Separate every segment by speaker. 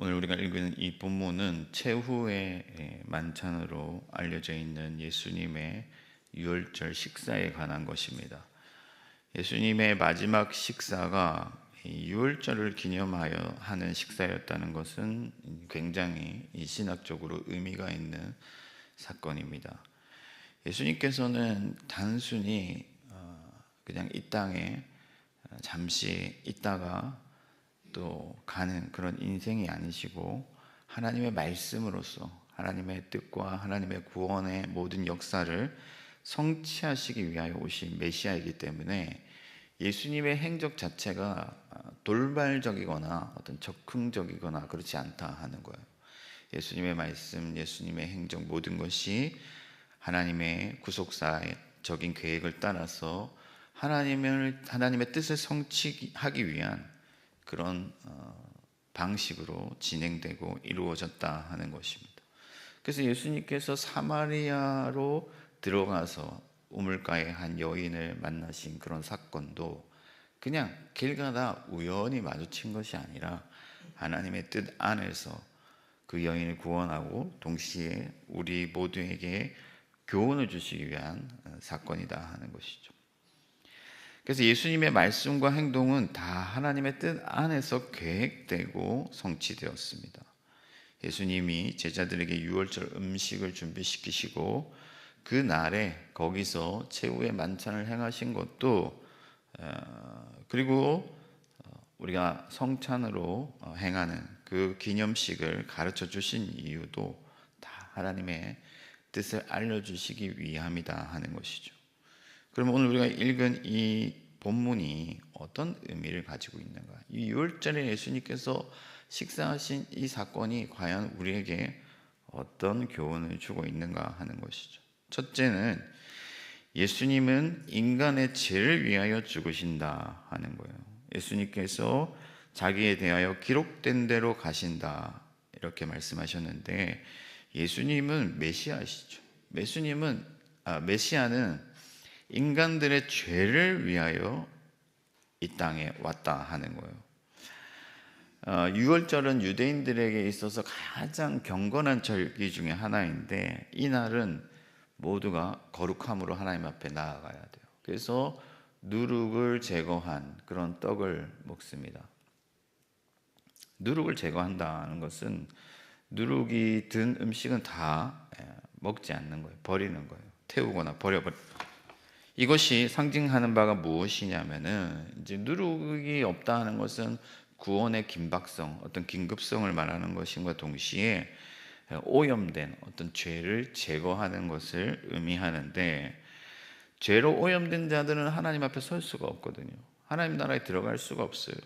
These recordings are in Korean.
Speaker 1: 오늘 우리가 읽은 이 본문은 최후의 만찬으로 알려져 있는 예수님의 유월절 식사에 관한 것입니다. 예수님의 마지막 식사가 유월절을 기념하여 하는 식사였다는 것은 굉장히 신학적으로 의미가 있는 사건입니다. 예수님께서는 단순히 그냥 이 땅에 잠시 있다가 또 가는 그런 인생이 아니시고, 하나님의 말씀으로서 하나님의 뜻과 하나님의 구원의 모든 역사를 성취하시기 위하여 오신 메시아이기 때문에 예수님의 행적 자체가 돌발적이거나 어떤 적극적이거나 그렇지 않다 하는 거예요. 예수님의 말씀, 예수님의 행적 모든 것이 하나님의 구속사적인 계획을 따라서 하나님의 뜻을 성취하기 위한 그런 방식으로 진행되고 이루어졌다 하는 것입니다. 그래서 예수님께서 사마리아로 들어가서 우물가에 한 여인을 만나신 그런 사건도 그냥 길 가다 우연히 마주친 것이 아니라 하나님의 뜻 안에서 그 여인을 구원하고 동시에 우리 모두에게 교훈을 주시기 위한 사건이다 하는 것이죠. 그래서 예수님의 말씀과 행동은 다 하나님의 뜻 안에서 계획되고 성취되었습니다. 예수님이 제자들에게 유월절 음식을 준비시키시고 그 날에 거기서 최후의 만찬을 행하신 것도, 그리고 우리가 성찬으로 행하는 그 기념식을 가르쳐 주신 이유도 다 하나님의 뜻을 알려주시기 위함이다 하는 것이죠. 그러면 오늘 우리가 읽은 이 본문이 어떤 의미를 가지고 있는가? 이 유월절에 예수님께서 식사하신 이 사건이 과연 우리에게 어떤 교훈을 주고 있는가 하는 것이죠. 첫째는 예수님은 인간의 죄를 위하여 죽으신다 하는 거예요. 예수님께서 자기에 대하여 기록된 대로 가신다 이렇게 말씀하셨는데, 예수님은 메시아시죠. 메시아는 인간들의 죄를 위하여 이 땅에 왔다 하는 거예요. 유월절은 유대인들에게 있어서 가장 경건한 절기 중에 하나인데, 이 날은 모두가 거룩함으로 하나님 앞에 나아가야 돼요. 그래서 누룩을 제거한 그런 떡을 먹습니다. 누룩을 제거한다는 것은 누룩이 든 음식은 다 먹지 않는 거예요. 버리는 거예요. 태우거나 버려버려. 이것이 상징하는 바가 무엇이냐면은, 이제 누룩이 없다 하는 것은 구원의 긴박성, 어떤 긴급성을 말하는 것임과 동시에 오염된 어떤 죄를 제거하는 것을 의미하는데, 죄로 오염된 자들은 하나님 앞에 설 수가 없거든요. 하나님 나라에 들어갈 수가 없어요.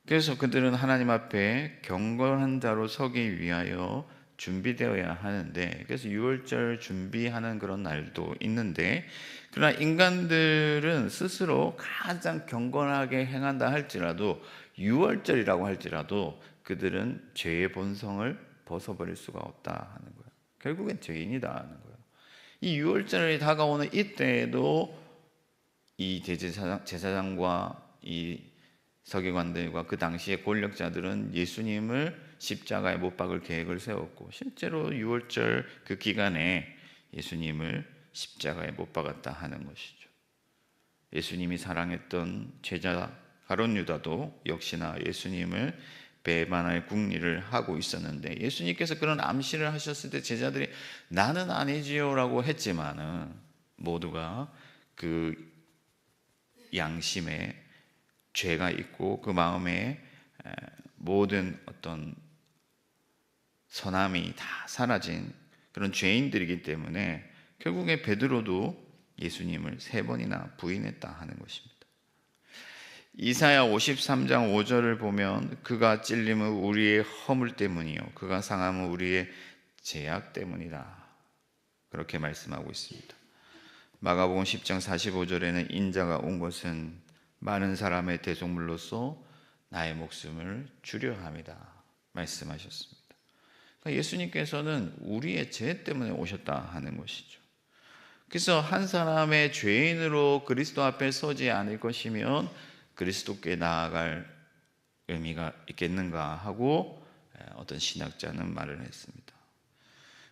Speaker 1: 그래서 그들은 하나님 앞에 경건한 자로 서기 위하여 준비되어야 하는데, 그래서 유월절 준비하는 그런 날도 있는데, 그러나 인간들은 스스로 가장 경건하게 행한다 할지라도, 유월절이라고 할지라도 그들은 죄의 본성을 벗어버릴 수가 없다 하는 거예요. 결국엔 죄인이다 하는 거예요. 이 유월절이 다가오는 이때에도 이 제사장과 이 서기관들과 그 당시의 권력자들은 예수님을 십자가에 못 박을 계획을 세웠고, 실제로 유월절 그 기간에 예수님을 십자가에 못 박았다 하는 것이죠. 예수님이 사랑했던 제자 가룟 유다도 역시나 예수님을 배반할 궁리를 하고 있었는데, 예수님께서 그런 암시를 하셨을 때 제자들이 나는 아니지요 라고 했지만은 모두가 그 양심에 죄가 있고 그 마음에 모든 어떤 선함이 다 사라진 그런 죄인들이기 때문에 결국에 베드로도 예수님을 3번이나 부인했다 하는 것입니다. 이사야 53장 5절을 보면 그가 찔림은 우리의 허물 때문이요 그가 상함은 우리의 죄악 때문이다, 그렇게 말씀하고 있습니다. 마가복음 10장 45절에는 인자가 온 것은 많은 사람의 대속물로서 나의 목숨을 주려 함이다 말씀하셨습니다. 그러니까 예수님께서는 우리의 죄 때문에 오셨다 하는 것이죠. 그래서 한 사람의 죄인으로 그리스도 앞에 서지 않을 것이면 그리스도께 나아갈 의미가 있겠는가 하고 어떤 신학자는 말을 했습니다.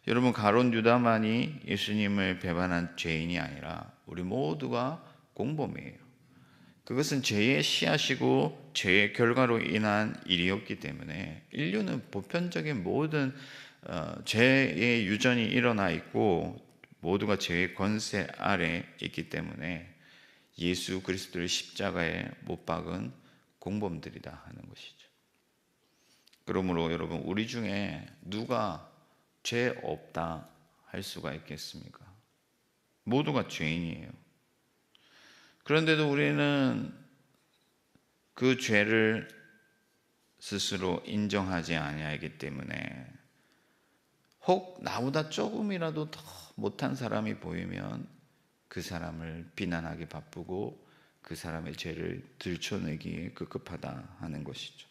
Speaker 1: 여러분, 가룟 유다만이 예수님을 배반한 죄인이 아니라 우리 모두가 공범이에요. 그것은 죄의 씨앗이고 죄의 결과로 인한 일이었기 때문에 인류는 보편적인 모든 죄의 유전이 일어나 있고 모두가 죄의 권세 아래 있기 때문에 예수 그리스도를 십자가에 못 박은 공범들이다 하는 것이죠. 그러므로 여러분, 우리 중에 누가 죄 없다 할 수가 있겠습니까? 모두가 죄인이에요. 그런데도 우리는 그 죄를 스스로 인정하지 아니하기 때문에 혹 나보다 조금이라도 더 못한 사람이 보이면 그 사람을 비난하기 바쁘고 그 사람의 죄를 들춰내기에 급급하다 하는 것이죠.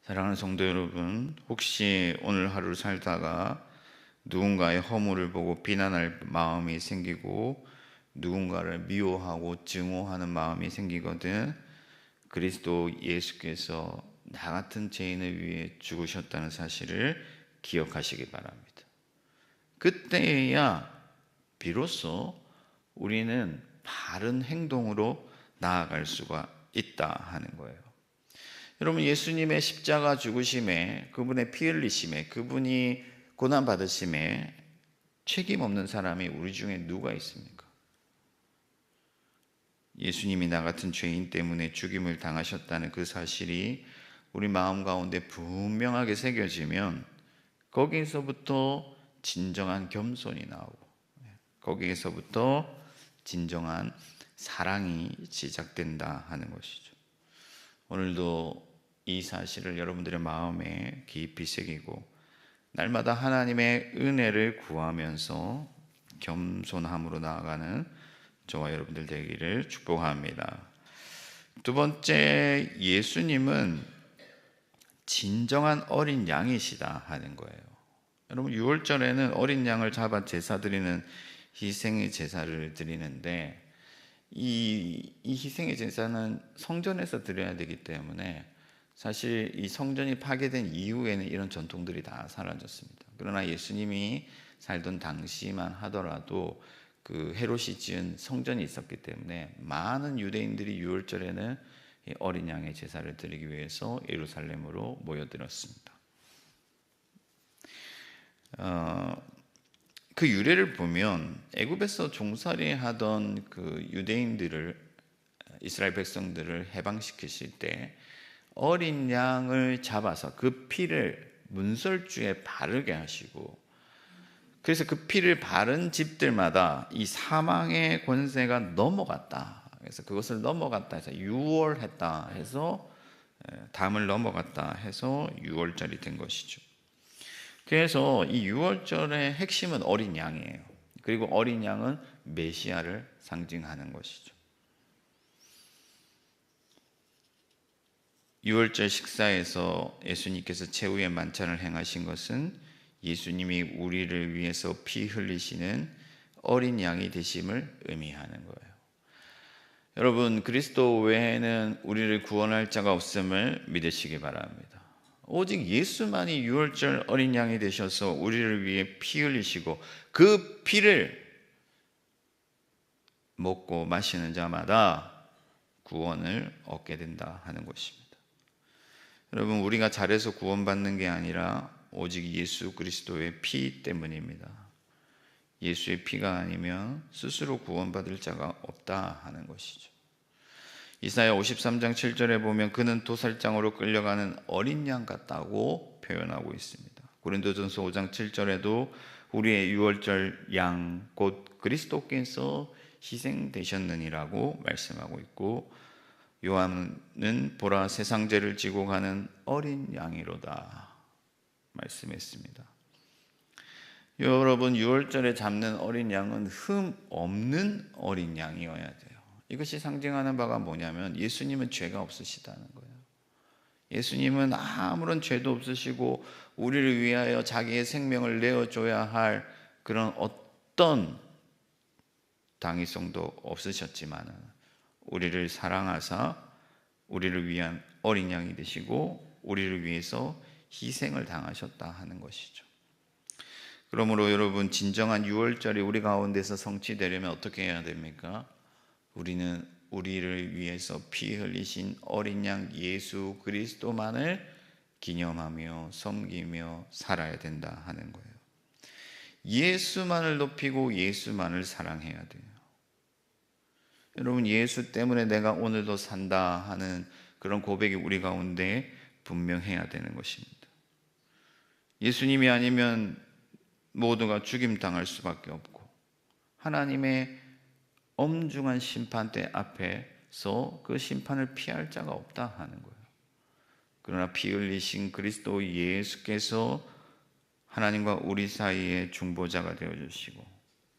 Speaker 1: 사랑하는 성도 여러분, 혹시 오늘 하루 살다가 누군가의 허물을 보고 비난할 마음이 생기고 누군가를 미워하고 증오하는 마음이 생기거든 그리스도 예수께서 나 같은 죄인을 위해 죽으셨다는 사실을 기억하시기 바랍니다. 그때야 비로소 우리는 바른 행동으로 나아갈 수가 있다 하는 거예요. 여러분, 예수님의 십자가 죽으심에, 그분의 피 흘리심에, 그분이 고난 받으심에 책임 없는 사람이 우리 중에 누가 있습니까? 예수님이 나 같은 죄인 때문에 죽임을 당하셨다는 그 사실이 우리 마음 가운데 분명하게 새겨지면 거기에서부터 진정한 겸손이 나오고 거기에서부터 진정한 사랑이 시작된다 하는 것이죠. 오늘도 이 사실을 여러분들의 마음에 깊이 새기고 날마다 하나님의 은혜를 구하면서 겸손함으로 나아가는 저와 여러분들 되기를 축복합니다. 두 번째, 예수님은 진정한 어린 양이시다 하는 거예요. 여러분, 6월절에는 어린 양을 잡아 제사 드리는 희생의 제사를 드리는데 이 희생의 제사는 성전에서 드려야 되기 때문에 사실 이 성전이 파괴된 이후에는 이런 전통들이 다 사라졌습니다. 그러나 예수님이 살던 당시만 하더라도 그 헤롯이 지은 성전이 있었기 때문에 많은 유대인들이 6월절에는 어린 양의 제사를 드리기 위해서 예루살렘으로 모여들었습니다. 그 유래를 보면 애굽에서 종살이 하던 그 유대인들을, 이스라엘 백성들을 해방시키실 때 어린 양을 잡아서 그 피를 문설주에 바르게 하시고, 그래서 그 피를 바른 집들마다 이 사망의 권세가 넘어갔다. 그래서 그것을 넘어갔다 해서 유월했다 해서 담을 넘어갔다 해서 유월절이 된 것이죠. 그래서 이 유월절의 핵심은 어린 양이에요. 그리고 어린 양은 메시아를 상징하는 것이죠. 유월절 식사에서 예수님께서 최후의 만찬을 행하신 것은 예수님이 우리를 위해서 피 흘리시는 어린 양이 되심을 의미하는 거예요. 여러분, 그리스도 외에는 우리를 구원할 자가 없음을 믿으시기 바랍니다. 오직 예수만이 유월절 어린 양이 되셔서 우리를 위해 피 흘리시고 그 피를 먹고 마시는 자마다 구원을 얻게 된다 하는 것입니다. 여러분, 우리가 잘해서 구원받는 게 아니라 오직 예수 그리스도의 피 때문입니다. 예수의 피가 아니면 스스로 구원받을 자가 없다 하는 것이죠. 이사야 53장 7절에 보면 그는 도살장으로 끌려가는 어린 양 같다고 표현하고 있습니다. 고린도전서 5장 7절에도 우리의 유월절 양 곧 그리스도께서 희생되셨느니라고 말씀하고 있고, 요한은 보라 세상 죄를 지고 가는 어린 양이로다 말씀했습니다. 여러분, 유월절에 잡는 어린 양은 흠 없는 어린 양이어야 돼요. 이것이 상징하는 바가 뭐냐면 예수님은 죄가 없으시다는 거예요. 예수님은 아무런 죄도 없으시고 우리를 위하여 자기의 생명을 내어줘야 할 그런 어떤 당위성도 없으셨지만 우리를 사랑하사 우리를 위한 어린 양이 되시고 우리를 위해서 희생을 당하셨다 하는 것이죠. 그러므로 여러분, 진정한 유월절이 우리 가운데서 성취되려면 어떻게 해야 됩니까? 우리는 우리를 위해서 피 흘리신 어린 양 예수 그리스도만을 기념하며 섬기며 살아야 된다 하는 거예요. 예수만을 높이고 예수만을 사랑해야 돼요. 여러분, 예수 때문에 내가 오늘도 산다 하는 그런 고백이 우리 가운데 분명해야 되는 것입니다. 예수님이 아니면 모두가 죽임당할 수밖에 없고 하나님의 엄중한 심판대 앞에서 그 심판을 피할 자가 없다 하는 거예요. 그러나 피 흘리신 그리스도 예수께서 하나님과 우리 사이의 중보자가 되어주시고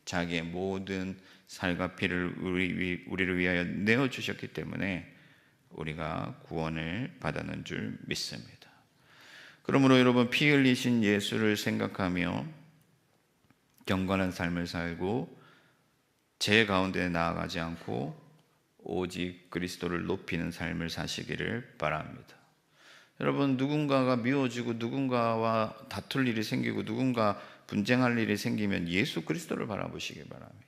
Speaker 1: 자기의 모든 살과 피를 우리를 위하여 내어주셨기 때문에 우리가 구원을 받았는 줄 믿습니다. 그러므로 여러분, 피 흘리신 예수를 생각하며 경건한 삶을 살고 제 가운데 나아가지 않고 오직 그리스도를 높이는 삶을 사시기를 바랍니다. 여러분, 누군가가 미워지고 누군가와 다툴 일이 생기고 누군가 분쟁할 일이 생기면 예수 그리스도를 바라보시기 바랍니다.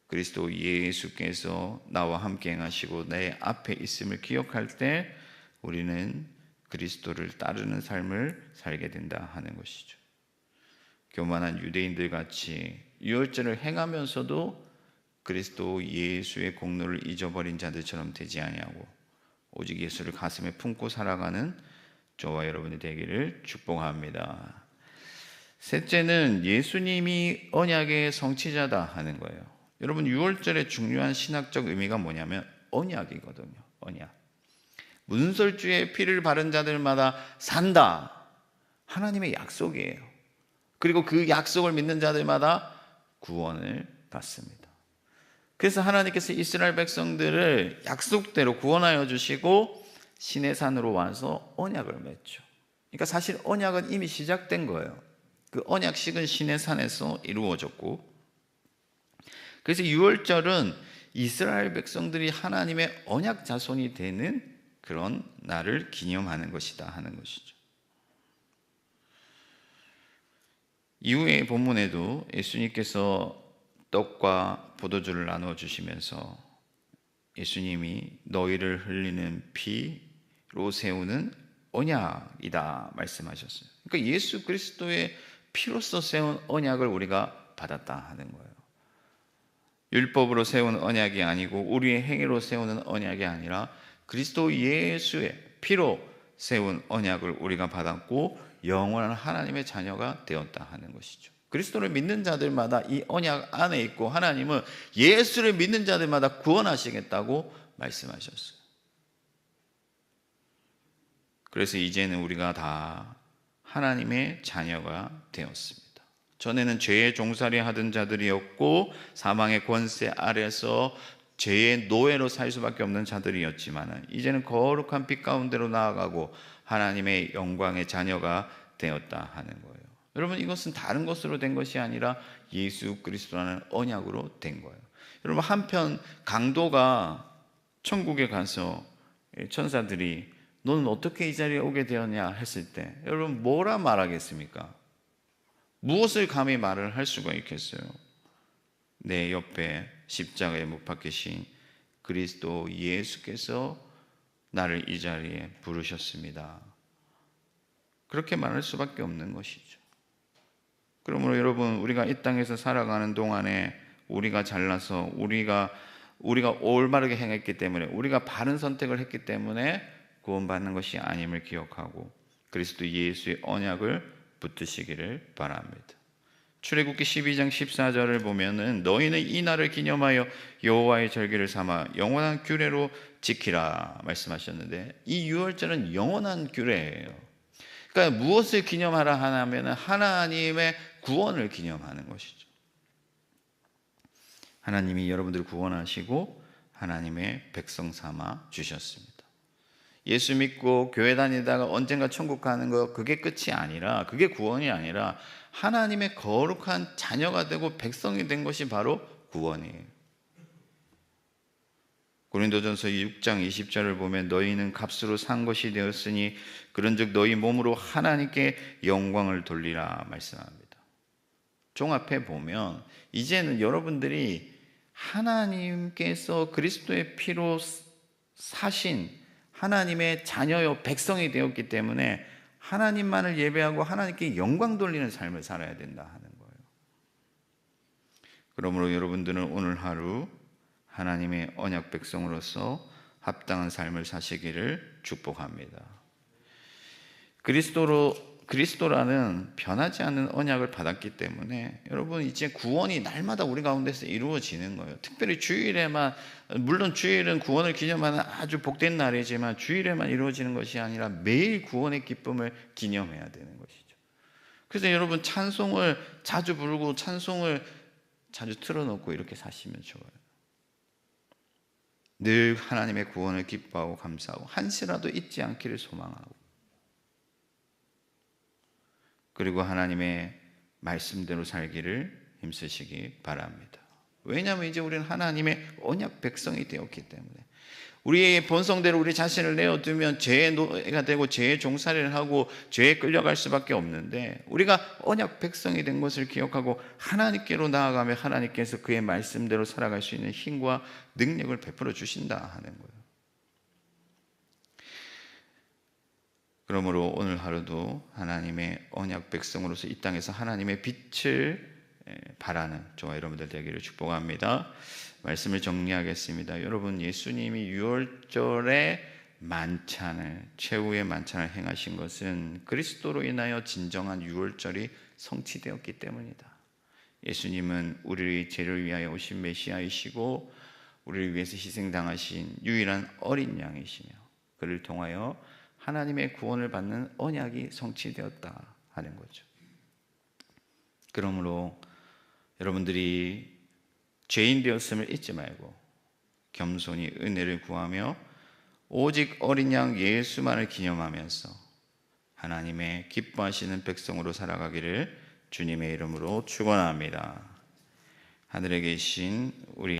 Speaker 1: 그리스도 예수께서 나와 함께 행하시고 내 앞에 있음을 기억할 때 우리는 그리스도를 따르는 삶을 살게 된다 하는 것이죠. 교만한 유대인들 같이 유월절을 행하면서도 그리스도 예수의 공로를 잊어버린 자들처럼 되지 아니하고 오직 예수를 가슴에 품고 살아가는 저와 여러분이 되기를 축복합니다. 셋째는 예수님이 언약의 성취자다 하는 거예요. 여러분, 유월절의 중요한 신학적 의미가 뭐냐면 언약이거든요. 언약. 문설주에 피를 바른 자들마다 산다. 하나님의 약속이에요. 그리고 그 약속을 믿는 자들마다 구원을 받습니다. 그래서 하나님께서 이스라엘 백성들을 약속대로 구원하여 주시고 시내산으로 와서 언약을 맺죠. 그러니까 사실 언약은 이미 시작된 거예요. 그 언약식은 시내산에서 이루어졌고, 그래서 유월절은 이스라엘 백성들이 하나님의 언약 자손이 되는 그런 날을 기념하는 것이다 하는 것이죠. 이후의 본문에도 예수님께서 떡과 포도주를 나누어 주시면서 예수님이 너희를 흘리는 피로 세우는 언약이다 말씀하셨어요. 그러니까 예수 그리스도의 피로서 세운 언약을 우리가 받았다 하는 거예요. 율법으로 세운 언약이 아니고 우리의 행위로 세우는 언약이 아니라 그리스도 예수의 피로 세운 언약을 우리가 받았고 영원한 하나님의 자녀가 되었다 하는 것이죠. 그리스도를 믿는 자들마다 이 언약 안에 있고 하나님은 예수를 믿는 자들마다 구원하시겠다고 말씀하셨어요. 그래서 이제는 우리가 다 하나님의 자녀가 되었습니다. 전에는 죄의 종살이 하던 자들이었고 사망의 권세 아래서 죄의 노예로 살 수밖에 없는 자들이었지만 이제는 거룩한 빛 가운데로 나아가고 하나님의 영광의 자녀가 되었다 하는 거예요. 여러분, 이것은 다른 것으로 된 것이 아니라 예수 그리스도라는 언약으로 된 거예요. 여러분, 한편 강도가 천국에 가서 천사들이 너는 어떻게 이 자리에 오게 되었냐 했을 때 여러분 뭐라 말하겠습니까? 무엇을 감히 말을 할 수가 있겠어요? 내 옆에 십자가에 못 박히신 그리스도 예수께서 나를 이 자리에 부르셨습니다. 그렇게 말할 수밖에 없는 것이죠. 그러므로 여러분, 우리가 이 땅에서 살아가는 동안에 우리가 잘나서 우리가 올바르게 행했기 때문에 우리가 바른 선택을 했기 때문에 구원받는 것이 아님을 기억하고 그리스도 예수의 언약을 붙드시기를 바랍니다. 출애굽기 12장 14절을 보면은 너희는 이 날을 기념하여 여호와의 절기를 삼아 영원한 규례로 지키라 말씀하셨는데 이 유월절은 영원한 규례예요. 그러니까 무엇을 기념하라 하냐면 하나님의 구원을 기념하는 것이죠. 하나님이 여러분들을 구원하시고 하나님의 백성 삼아 주셨습니다. 예수 믿고 교회 다니다가 언젠가 천국 가는 거 그게 끝이 아니라 그게 구원이 아니라 하나님의 거룩한 자녀가 되고 백성이 된 것이 바로 구원이에요. 고린도전서 6장 20절을 보면 너희는 값으로 산 것이 되었으니 그런즉 너희 몸으로 하나님께 영광을 돌리라 말씀합니다. 종합해 보면 이제는 여러분들이 하나님께서 그리스도의 피로 사신 하나님의 자녀요 백성이 되었기 때문에 하나님만을 예배하고 하나님께 영광 돌리는 삶을 살아야 된다 하는 거예요. 그러므로 여러분들은 오늘 하루 하나님의 언약 백성으로서 합당한 삶을 사시기를 축복합니다. 그리스도라는 변하지 않는 언약을 받았기 때문에 여러분 이제 구원이 날마다 우리 가운데서 이루어지는 거예요. 특별히 주일에만, 물론 주일은 구원을 기념하는 아주 복된 날이지만 주일에만 이루어지는 것이 아니라 매일 구원의 기쁨을 기념해야 되는 것이죠. 그래서 여러분 찬송을 자주 부르고 찬송을 자주 틀어놓고 이렇게 사시면 좋아요. 늘 하나님의 구원을 기뻐하고 감사하고 한시라도 잊지 않기를 소망하고, 그리고 하나님의 말씀대로 살기를 힘쓰시기 바랍니다. 왜냐하면 이제 우리는 하나님의 언약 백성이 되었기 때문에 우리의 본성대로 우리 자신을 내어두면 죄의 노예가 되고 죄의 종살이를 하고 죄에 끌려갈 수밖에 없는데, 우리가 언약 백성이 된 것을 기억하고 하나님께로 나아가며 하나님께서 그의 말씀대로 살아갈 수 있는 힘과 능력을 베풀어 주신다 하는 거예요. 그러므로 오늘 하루도 하나님의 언약 백성으로서 이 땅에서 하나님의 빛을 바라는 저와 여러분들 되기를 축복합니다. 말씀을 정리하겠습니다. 여러분, 예수님이 유월절에 만찬을, 최후의 만찬을 행하신 것은 그리스도로 인하여 진정한 유월절이 성취되었기 때문이다. 예수님은 우리의 죄를 위하여 오신 메시아이시고 우리를 위해서 희생당하신 유일한 어린 양이시며 그를 통하여 하나님의 구원을 받는 언약이 성취되었다 하는 거죠. 그러므로 여러분들이 죄인 되었음을 잊지 말고 겸손히 은혜를 구하며 오직 어린 양 예수만을 기념하면서 하나님의 기뻐하시는 백성으로 살아가기를 주님의 이름으로 축원합니다. 하늘에 계신 우리